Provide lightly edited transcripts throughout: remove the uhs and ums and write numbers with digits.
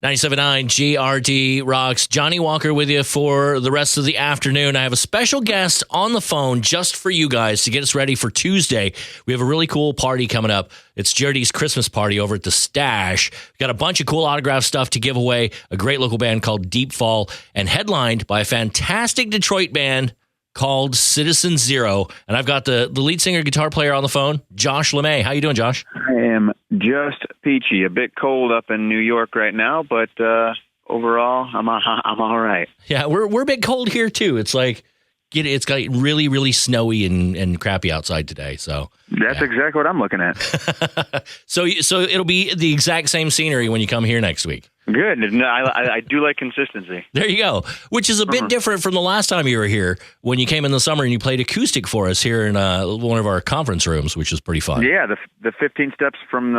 97.9 GRD Rocks. Johnny Walker with you for the rest of the afternoon. I have a special guest on the phone just for you guys to get us ready for Tuesday. We have a really cool party coming up. It's GRD's Christmas party over at the Stache. We've got a bunch of cool autograph stuff to give away, a great local band called Deep Fall, and headlined by a fantastic Detroit band called Citizen Zero. And I've got the lead singer, guitar player on the phone, Josh LeMay. How you doing, Josh? I am just peachy. A bit cold up in New York right now, but overall, I'm all right. Yeah, we're a bit cold here too. It's like it's got really, really snowy and crappy outside today. So that's exactly what I'm looking at. So it'll be the exact same scenery when you come here next week. Good. No, I do like consistency. There you go. Which is a bit different from the last time you were here when you came in the summer and you played acoustic for us here in one of our conference rooms, which is pretty fun. Yeah, the 15 steps from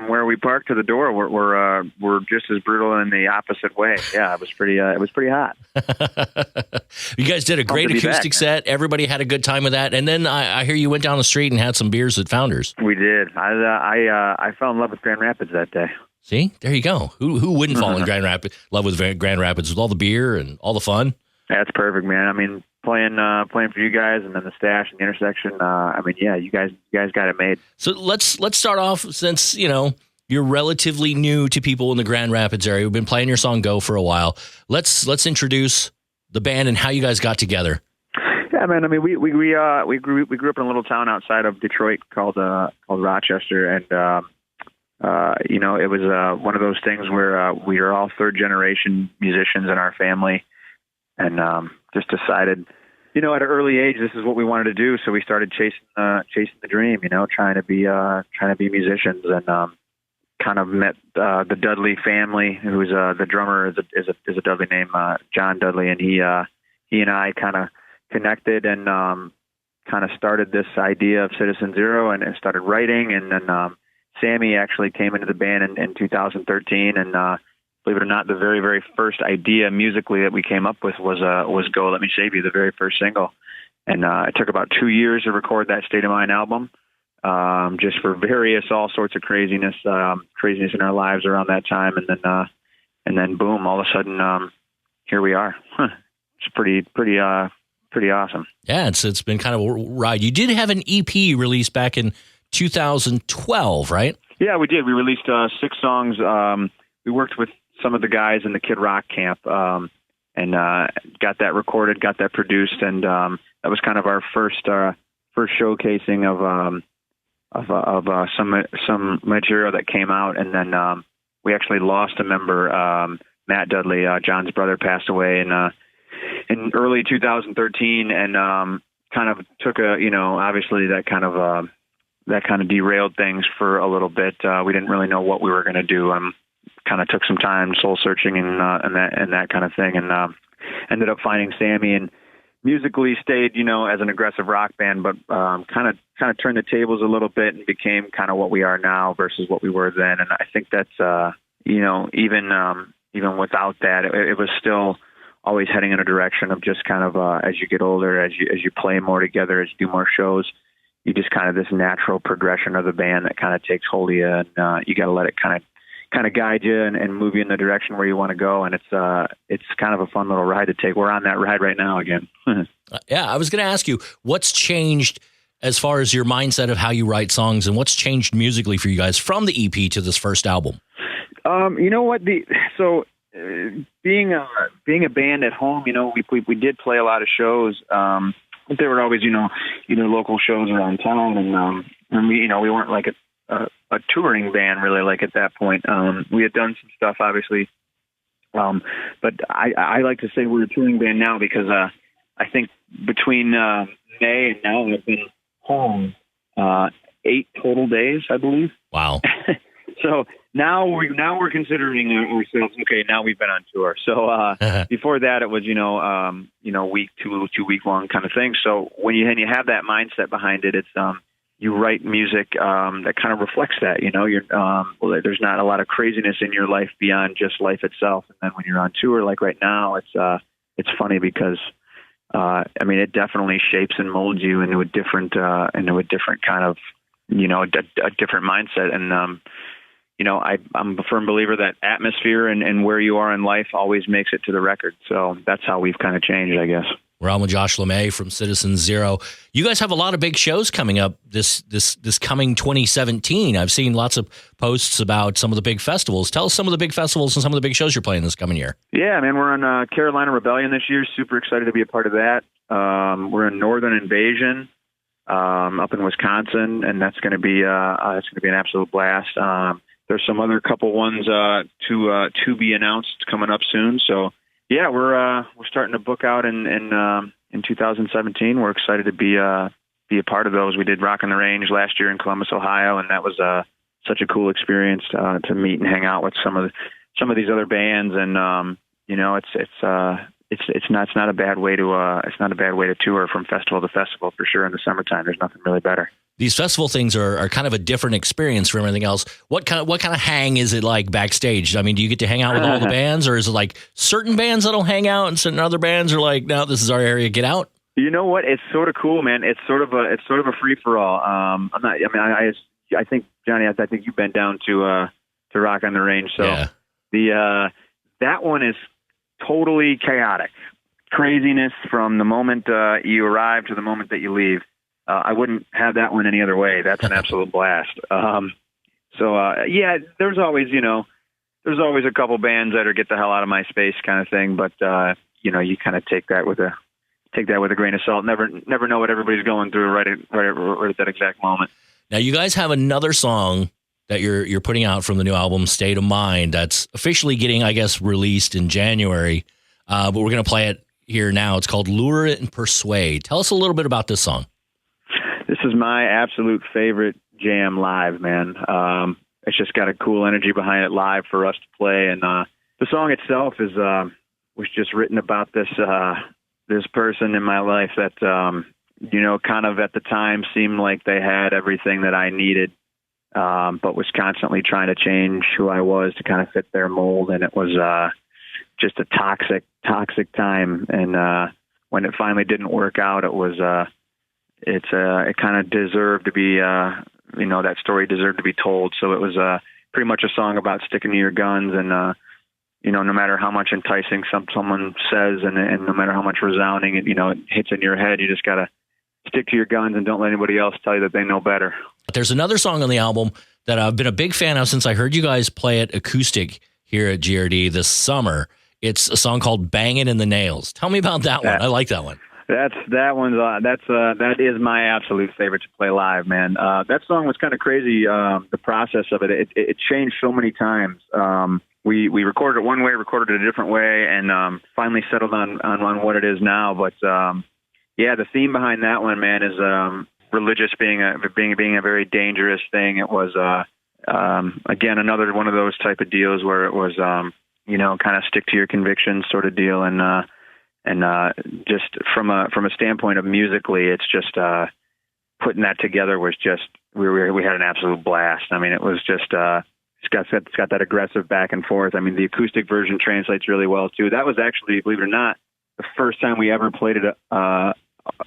where we parked to the door were just as brutal in the opposite way. Yeah, it was pretty hot. You guys did a great acoustic set. Everybody had a good time with that. And then I hear you went down the street and had some beers at Founders. We did. I fell in love with Grand Rapids that day. See, there you go. Who wouldn't fall in love with Grand Rapids with all the beer and all the fun? That's perfect, man. I mean, playing for you guys and then the Stache and the intersection. You guys got it made. So let's start off, since you're relatively new to people in the Grand Rapids area. We've been playing your song "Go" for a while. Let's introduce the band and how you guys got together. Yeah, man. I mean, we grew up in a little town outside of Detroit called Rochester, and it was one of those things where we are all third generation musicians in our family, and just decided, at an early age, this is what we wanted to do. So we started chasing the dream, trying to be musicians, and kind of met the Dudley family, who's the drummer is a Dudley named John Dudley, and he and I kind of connected and kind of started this idea of Citizen Zero and started writing, and then Sammy actually came into the band in 2013, and believe it or not, the very, very first idea musically that we came up with was "Go, Let Me Save You," the very first single. And it took about 2 years to record that State of Mind album, just for all sorts of craziness in our lives around that time. And then boom, all of a sudden, here we are. It's pretty awesome. Yeah, it's been kind of a ride. You did have an EP released back in 2012, right? Yeah, we did. We released 6 songs. We worked with some of the guys in the Kid Rock camp, and got that recorded, got that produced, and that was kind of our first showcasing of some material that came out. And then we actually lost a member, Matt Dudley. John's brother passed away in early 2013, and kind of took obviously that kind of derailed things for a little bit. We didn't really know what we were going to do. Kind of took some time soul searching and that kind of thing, and ended up finding Sammy, and musically stayed, as an aggressive rock band, but kind of turned the tables a little bit and became kind of what we are now versus what we were then. And I think that's even without that, it was still always heading in a direction of just kind of as you get older, as you play more together, as you do more shows, you just kind of this natural progression of the band that kind of takes hold of you, and you got to let it kind of guide you and move you in the direction where you want to go. And it's kind of a fun little ride to take. We're on that ride right now again. Yeah, I was going to ask you, what's changed as far as your mindset of how you write songs, and what's changed musically for you guys from the EP to this first album? You know what? Being a band at home, we did play a lot of shows. There were always, local shows around town, and we weren't like a touring band really, like at that point. We had done some stuff, obviously, but I like to say we're a touring band now because I think between May and now I've been home 8 total days, I believe. Wow. So now we're considering ourselves, okay, now we've been on tour. So before that, it was week 2 week long kind of thing. So when you have that mindset behind it, it's you write music that kind of reflects that. There's not a lot of craziness in your life beyond just life itself. And then when you're on tour, like right now, it's funny because it definitely shapes and molds you into a different kind of a different mindset. And I'm a firm believer that atmosphere and where you are in life always makes it to the record. So that's how we've kind of changed, I guess. We're on with Josh LeMay from Citizen Zero. You guys have a lot of big shows coming up this coming 2017. I've seen lots of posts about some of the big festivals. Tell us some of the big festivals and some of the big shows you're playing this coming year. Yeah, man, we're on Carolina Rebellion this year. Super excited to be a part of that. We're in Northern Invasion up in Wisconsin, and that's going to be an absolute blast. There's some other couple ones to be announced coming up soon. So yeah, we're starting to book out in 2017. We're excited to be a part of those. We did Rock on the Range last year in Columbus, Ohio, and that was such a cool experience to meet and hang out with some of these other bands. And it's not a bad way to tour from festival to festival for sure. In the summertime, there's nothing really better. These festival things are kind of a different experience from everything else. What kind of hang is it like backstage? I mean, do you get to hang out with all the bands, or is it like certain bands that'll hang out and certain other bands are like, no, this is our area, get out? You know what? It's sort of cool, man. It's sort of a free for all. I think Johnny, I think you've been down to Rock on the Range, so yeah. That one is totally chaotic. Craziness from the moment you arrive to the moment that you leave. I wouldn't have that one any other way. That's an absolute blast. Yeah, there's always a couple bands that are get the hell out of my space kind of thing, but you kind of take that with a grain of salt. Never know what everybody's going through right at that exact moment. Now you guys have another song that you're putting out from the new album, State of Mind, that's officially getting, I guess, released in January. But we're going to play it here now. It's called Lure It and Persuade. Tell us a little bit about this song. This is my absolute favorite jam live, man. It's just got a cool energy behind it live for us to play. And the song itself was just written about this person in my life that, kind of at the time seemed like they had everything that I needed, but was constantly trying to change who I was to kind of fit their mold. And it was just a toxic time. And when it finally didn't work out, it was it kind of deserved to be that story deserved to be told. So it was pretty much a song about sticking to your guns, and no matter how much enticing someone says, and no matter how much resounding it hits in your head, you just gotta stick to your guns and don't let anybody else tell you that they know better. There's another song on the album that I've been a big fan of since I heard you guys play it acoustic here at GRD this summer. It's a song called "Bangin' in the Nails." Tell me about that one. I like that one. That is my absolute favorite to play live, man. That song was kind of crazy. The process of it changed so many times. We recorded it one way, recorded it a different way, and finally settled on what it is now. But the theme behind that one, man, is religious being a very dangerous thing. It was again another one of those type of deals where it was kind of stick to your convictions sort of deal, and just from a standpoint of musically, it's just putting that together was just we had an absolute blast. I mean, it was just it's got that aggressive back and forth. I mean, the acoustic version translates really well too. That was actually, believe it or not, the first time we ever played it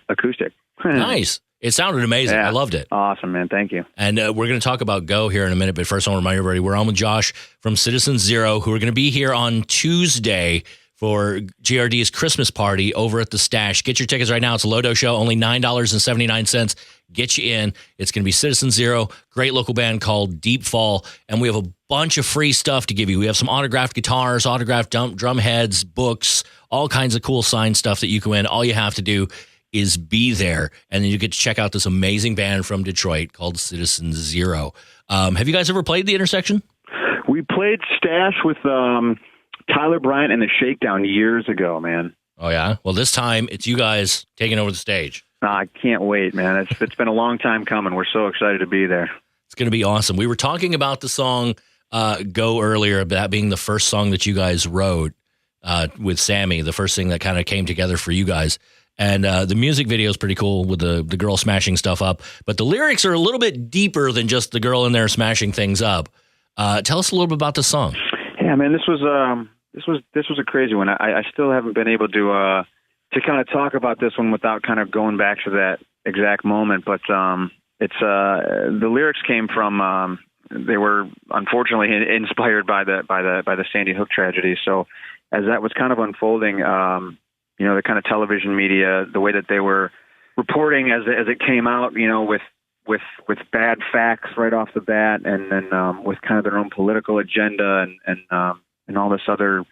acoustic. Nice. It sounded amazing. Yeah. I loved it. Awesome, man. Thank you. And we're going to talk about Go here in a minute, but first I want to remind everybody we're on with Josh from Citizen Zero, who are going to be here on Tuesday for GRD's Christmas party over at the Stache. Get your tickets right now. It's a low-dose show, only $9.79. Get you in. It's going to be Citizen Zero, great local band called Deep Fall, and we have a bunch of free stuff to give you. We have some autographed guitars, autographed drum heads, books, all kinds of cool signed stuff that you can win. All you have to do is be there, and then you get to check out this amazing band from Detroit called Citizen Zero. Have you guys ever played The Intersection? We played Stache with Tyler Bryant and the Shakedown years ago, man. Oh, yeah? Well, this time it's you guys taking over the stage. I can't wait, man. It's been a long time coming. We're so excited to be there. It's going to be awesome. We were talking about the song Go earlier, that being the first song that you guys wrote with Sammy, the first thing that kind of came together for you guys. And the music video is pretty cool with the girl smashing stuff up. But the lyrics are a little bit deeper than just the girl in there smashing things up. Tell us a little bit about the song. Yeah, man, this was a crazy one. I still haven't been able to kind of talk about this one without kind of going back to that exact moment. But it's the lyrics came from they were unfortunately inspired by the Sandy Hook tragedy. So as that was kind of unfolding, the kind of television media, the way that they were reporting as it came out, with bad facts right off the bat, and then with kind of their own political agenda and all this other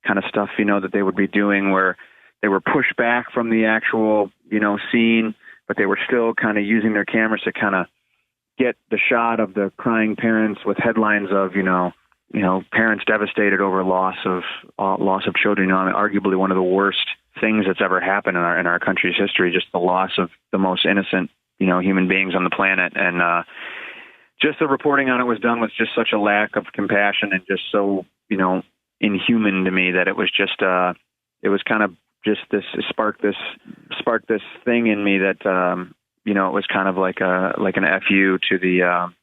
kind of stuff, that they would be doing, where they were pushed back from the actual, scene, but they were still kind of using their cameras to kind of get the shot of the crying parents with headlines of, parents devastated over loss of children. Arguably one of the worst things that's ever happened in our country's history, just the loss of the most innocent, human beings on the planet. And just the reporting on it was done with just such a lack of compassion and just so, inhuman to me, that it was just, it was kind of just sparked this thing in me that, it was kind of like an FU to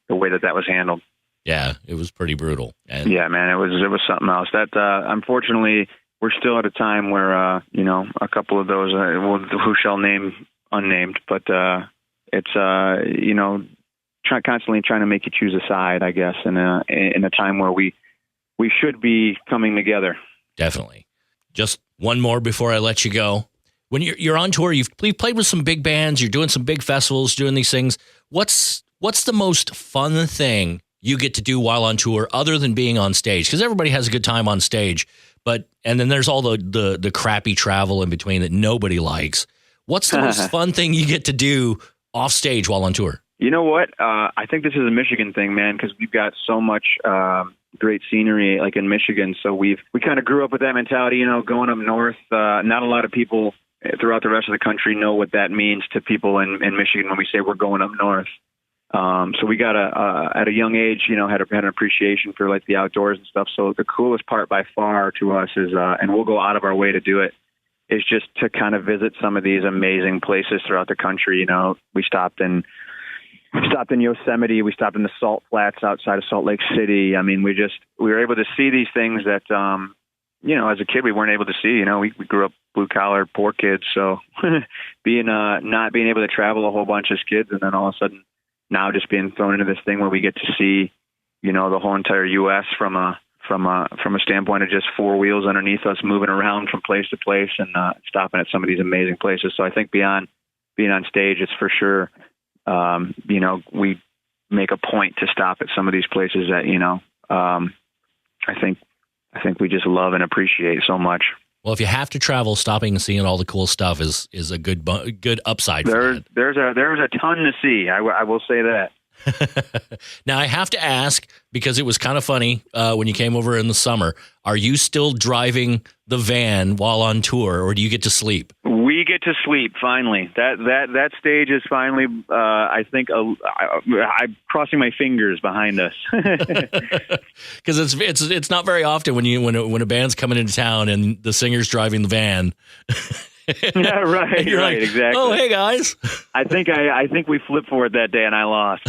the way that was handled. Yeah, it was pretty brutal. And yeah, man, it was something else. That unfortunately, we're still at a time where a couple of those who shall name unnamed, but it's constantly trying to make you choose a side, I guess, in a time where we should be coming together. Definitely. Just one more before I let you go. When you're on tour, you've played with some big bands, you're doing some big festivals, doing these things. What's the most fun thing you get to do while on tour other than being on stage? Because everybody has a good time on stage, and then there's all the crappy travel in between that nobody likes. What's the most fun thing you get to do off stage while on tour? You know what? I think this is a Michigan thing, man, because we've got so much great scenery like in Michigan. So we kind of grew up with that mentality, going up north. Not a lot of people throughout the rest of the country know what that means to people in Michigan when we say we're going up north. So we got at a young age, had an appreciation for like the outdoors and stuff. So the coolest part by far to us is, and we'll go out of our way to do it, is just to kind of visit some of these amazing places throughout the country. We stopped in Yosemite. We stopped in the Salt Flats outside of Salt Lake City. I mean, we were able to see these things that, as a kid, we weren't able to see. We grew up blue collar, poor kids. So not being able to travel a whole bunch as kids, and then all of a sudden now just being thrown into this thing where we get to see, the whole entire U.S. from a standpoint of just four wheels underneath us, moving around from place to place and stopping at some of these amazing places. So I think beyond being on stage, it's for sure, we make a point to stop at some of these places that, I think we just love and appreciate so much. Well, if you have to travel, stopping and seeing all the cool stuff is a good upside. There's a ton to see. I will say that. Now, I have to ask, because it was kind of funny when you came over in the summer, are you still driving the van while on tour, or do you get to sleep? We get to sleep, finally. That stage is finally, I think, I'm crossing my fingers behind us. Because it's not very often when a band's coming into town and the singer's driving the van. Yeah, right. You're right, like, exactly. Oh, hey guys. I think we flipped for it that day and I lost.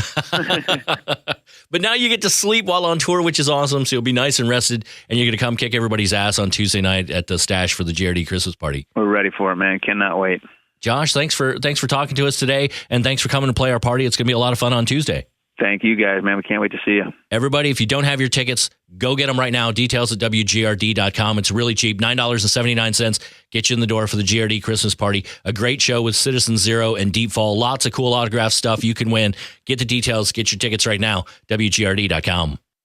But now you get to sleep while on tour, which is awesome. So you'll be nice and rested, and you're going to come kick everybody's ass on Tuesday night at the Stache for the GRD Christmas party. We're ready for it, man. Cannot wait. Josh, thanks for talking to us today, and thanks for coming to play our party. It's going to be a lot of fun on Tuesday. Thank you, guys, man. We can't wait to see you. Everybody, if you don't have your tickets, go get them right now. Details at WGRD.com. It's really cheap, $9.79. Get you in the door for the GRD Christmas party. A great show with Citizen Zero and Deep Fall. Lots of cool autograph stuff you can win. Get the details. Get your tickets right now. WGRD.com.